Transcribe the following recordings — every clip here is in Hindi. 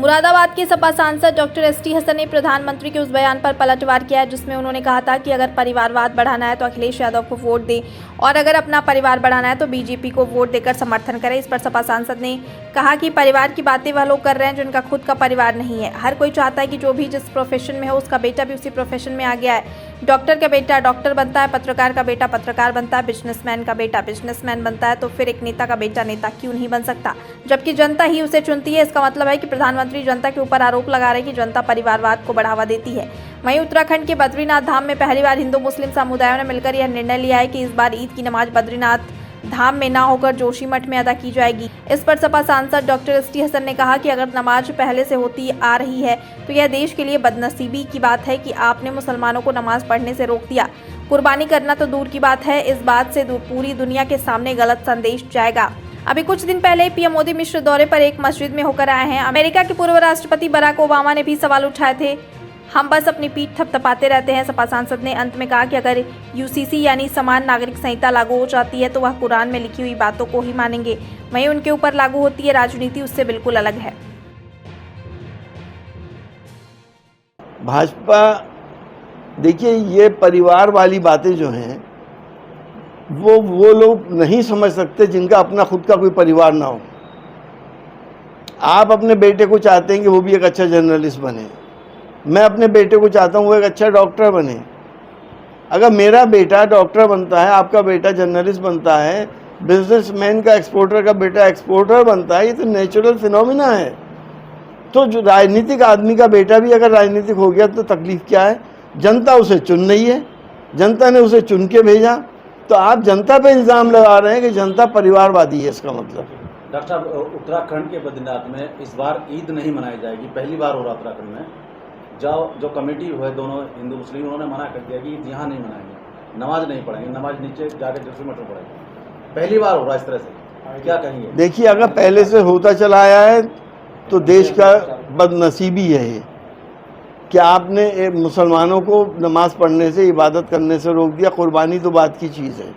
मुरादाबाद के सपा सांसद डॉक्टर एसटी हसन ने प्रधानमंत्री के उस बयान पर पलटवार किया है जिसमें उन्होंने कहा था कि अगर परिवारवाद बढ़ाना है तो अखिलेश यादव को वोट दें और अगर अपना परिवार बढ़ाना है तो बीजेपी को वोट देकर समर्थन करें। इस पर सपा सांसद ने कहा कि परिवार की बातें वह लोग कर रहे हैं जिनका खुद का परिवार नहीं है। हर कोई चाहता है कि जो भी जिस प्रोफेशन में हो उसका बेटा भी उसी प्रोफेशन में आ गया है। डॉक्टर का बेटा डॉक्टर बनता है, पत्रकार का बेटा पत्रकार बनता है, बिजनेसमैन का बेटा बिजनेसमैन बनता है, तो फिर एक नेता का बेटा नेता क्यों नहीं बन सकता, जबकि जनता ही उसे चुनती है। इसका मतलब है कि प्रधानमंत्री जनता के ऊपर आरोप लगा रहे हैं कि जनता परिवारवाद को बढ़ावा देती है। वहीं उत्तराखंड के बद्रीनाथ धाम में पहली बार हिंदू मुस्लिम समुदायों ने मिलकर यह निर्णय लिया है कि इस बार ईद की नमाज बद्रीनाथ धाम में ना होकर जोशीमठ में अदा की जाएगी। इस पर सपा सांसद डॉक्टर एसटी हसन ने कहा कि अगर नमाज पहले से होती आ रही है तो यह देश के लिए बदनसीबी की बात है कि आपने मुसलमानों को नमाज पढ़ने से रोक दिया। कुर्बानी करना तो दूर की बात है, इस बात से पूरी दुनिया के सामने गलत संदेश जाएगा। अभी कुछ दिन पहले पीएम मोदी मिस्र दौरे पर एक मस्जिद में होकर आए हैं। अमेरिका के पूर्व राष्ट्रपति बराक ओबामा ने भी सवाल उठाए थे, हम बस अपनी पीठ थपथपाते रहते हैं। सपा सांसद ने अंत में कहा कि अगर यूसीसी यानी समान नागरिक संहिता लागू हो जाती है तो वह कुरान में लिखी हुई बातों को ही मानेंगे, वहीं उनके ऊपर लागू होती है राजनीति उससे बिल्कुल अलग है। भाजपा देखिए, ये परिवार वाली बातें जो हैं वो लोग नहीं समझ सकते जिनका अपना खुद का कोई परिवार ना हो। आप अपने बेटे को चाहते हैं कि वो भी एक अच्छा जर्नलिस्ट बने, मैं अपने बेटे को चाहता हूँ वो एक अच्छा डॉक्टर बने। अगर मेरा बेटा डॉक्टर बनता है, आपका बेटा जर्नलिस्ट बनता है, बिजनेसमैन का एक्सपोर्टर का बेटा एक्सपोर्टर बनता है, ये तो नेचुरल फिनोमिना है। तो जो राजनीतिक आदमी का बेटा भी अगर राजनीतिक हो गया तो तकलीफ क्या है? जनता उसे चुन रही है, जनता ने उसे चुन के भेजा, तो आप जनता पे इल्ज़ाम लगा रहे हैं कि जनता परिवारवादी है। इसका मतलब डॉक्टर साहब, उत्तराखंड के बद्रीनाथ में इस बार ईद नहीं मनाई जाएगी, पहली बार हो रहा उत्तराखंड में। जो कमेटी है दोनों हिंदू मुस्लिम, उन्होंने मना कर दिया कि यहाँ नहीं मनाएंगे, नमाज नहीं पढ़ेंगे, नमाज नीचे जाकर जोशीमठ में पढ़ेंगे। पहली बार हो रहा इस तरह से, क्या कहेंगे? देखिए, अगर पहले से होता चला आया है तो देश का बदनसीबी है ये कि आपने मुसलमानों को नमाज पढ़ने से, इबादत करने से रोक दिया। कुर्बानी तो बात की चीज़ है,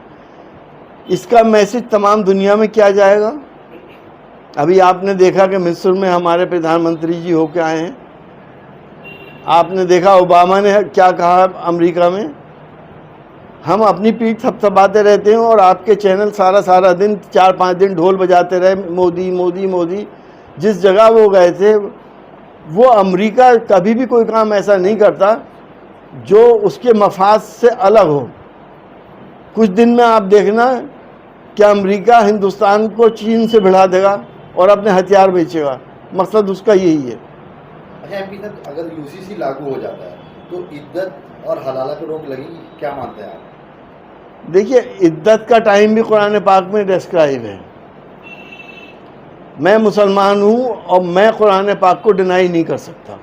इसका मैसेज तमाम दुनिया में क्या जाएगा? अभी आपने देखा कि मिस्र में हमारे प्रधानमंत्री जी होके आए हैं, आपने देखा ओबामा ने क्या कहा अमेरिका में। हम अपनी पीठ थपथपाते रहते हैं और आपके चैनल सारा दिन 4-5 दिन ढोल बजाते रहे, मोदी मोदी मोदी। जिस जगह वो गए थे वो अमेरिका कभी भी कोई काम ऐसा नहीं करता जो उसके मफाद से अलग हो। कुछ दिन में आप देखना कि अमेरिका हिंदुस्तान को चीन से भिड़ा देगा और अपने हथियार बेचेगा, मकसद उसका यही है। अच्छा एमपी साहब, अगर यूसीसी लागू हो जाता है तो इद्दत और हलाला पर रोक लगेगी, क्या मानते हैं आप? देखिए, इद्दत का टाइम भी कुरान पाक में डिस्क्राइब है। मैं मुसलमान हूँ और मैं कुरान पाक को डिनाई नहीं कर सकता।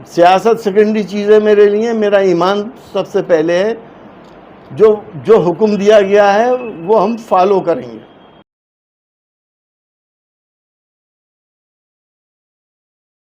सियासत सेकेंडरी चीज़ है मेरे लिए, मेरा ईमान सबसे पहले है। जो हुक्म दिया गया है वो हम फॉलो करेंगे।